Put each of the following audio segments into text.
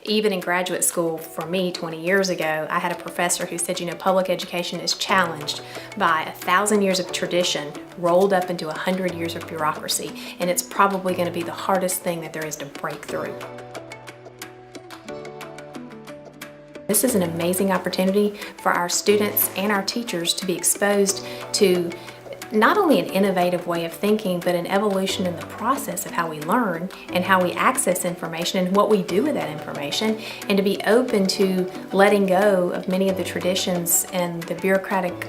Even in graduate school, for me 20 years ago, I had a professor who said, public education is challenged by 1,000 years of tradition rolled up into 100 years of bureaucracy, and it's probably going to be the hardest thing that there is to break through. This is an amazing opportunity for our students and our teachers to be exposed to not only an innovative way of thinking, but an evolution in the process of how we learn and how we access information and what we do with that information, and to be open to letting go of many of the traditions and the bureaucratic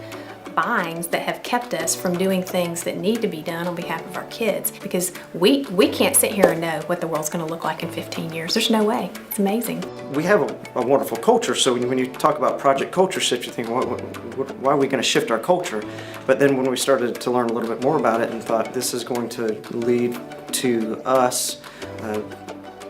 binds that have kept us from doing things that need to be done on behalf of our kids, because we can't sit here and know what the world's going to look like in 15 years. There's no way. It's amazing. We have a wonderful culture, so when you talk about project culture shift, you think, why are we going to shift our culture? But then when we started to learn a little bit more about it and thought this is going to lead to us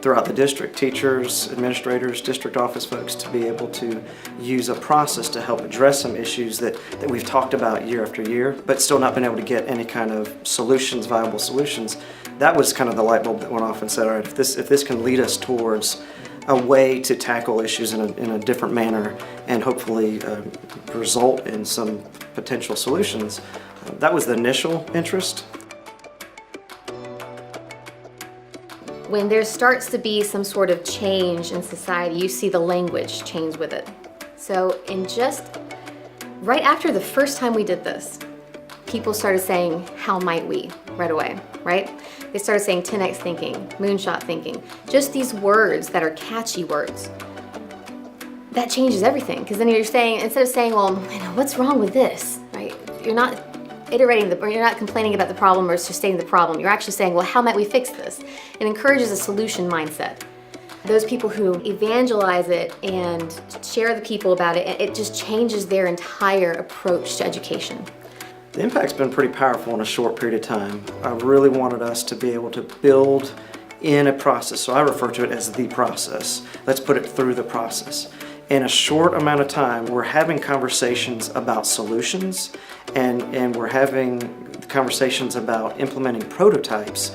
throughout the district, teachers, administrators, district office folks, to be able to use a process to help address some issues that we've talked about year after year, but still not been able to get any kind of solutions, viable solutions. That was kind of the light bulb that went off and said, all right, if this can lead us towards a way to tackle issues in a different manner and hopefully result in some potential solutions. That was the initial interest. When there starts to be some sort of change in society, you see the language change with it. So just right after the first time we did this, people started saying, how might we, right away, right? They started saying 10x thinking, moonshot thinking, just these words that are catchy words. That changes everything, because then you're saying, instead of saying, well, what's wrong with this, right? You're not iterating you're not complaining about the problem or sustaining the problem. You're actually saying, well, how might we fix this? It encourages a solution mindset. Those people who evangelize it and share the people about it, it just changes their entire approach to education. The impact's been pretty powerful in a short period of time. I really wanted us to be able to build in a process, so I refer to it as the process. Let's put it through the process. In a short amount of time, we're having conversations about solutions, and we're having conversations about implementing prototypes,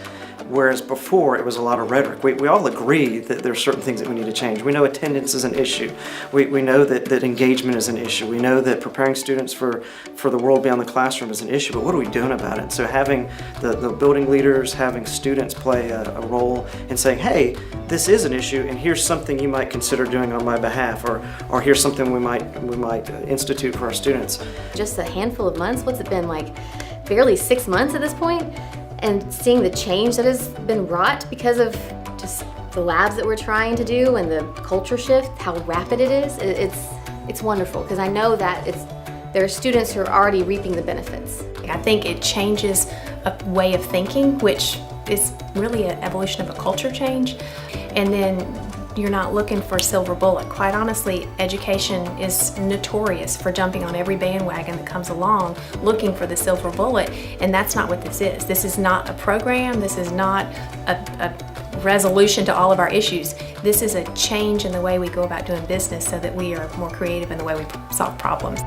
whereas before it was a lot of rhetoric. We all agree that there are certain things that we need to change. We know attendance is an issue. We know that engagement is an issue. We know that preparing students for the world beyond the classroom is an issue, but what are we doing about it? So having the building leaders, having students play a role in saying, hey, this is an issue, and here's something you might consider doing on my behalf, or here's something we might institute for our students. Just a handful of months, what's it been, like barely 6 months at this point? And seeing the change that has been wrought because of just the labs that we're trying to do and the culture shift, how rapid it is, it's wonderful, because I know that there are students who are already reaping the benefits. I think it changes a way of thinking, which is really an evolution of a culture change. And then you're not looking for a silver bullet. Quite honestly, education is notorious for jumping on every bandwagon that comes along, looking for the silver bullet, and that's not what this is. This is not a program. This is not a resolution to all of our issues. This is a change in the way we go about doing business so that we are more creative in the way we solve problems.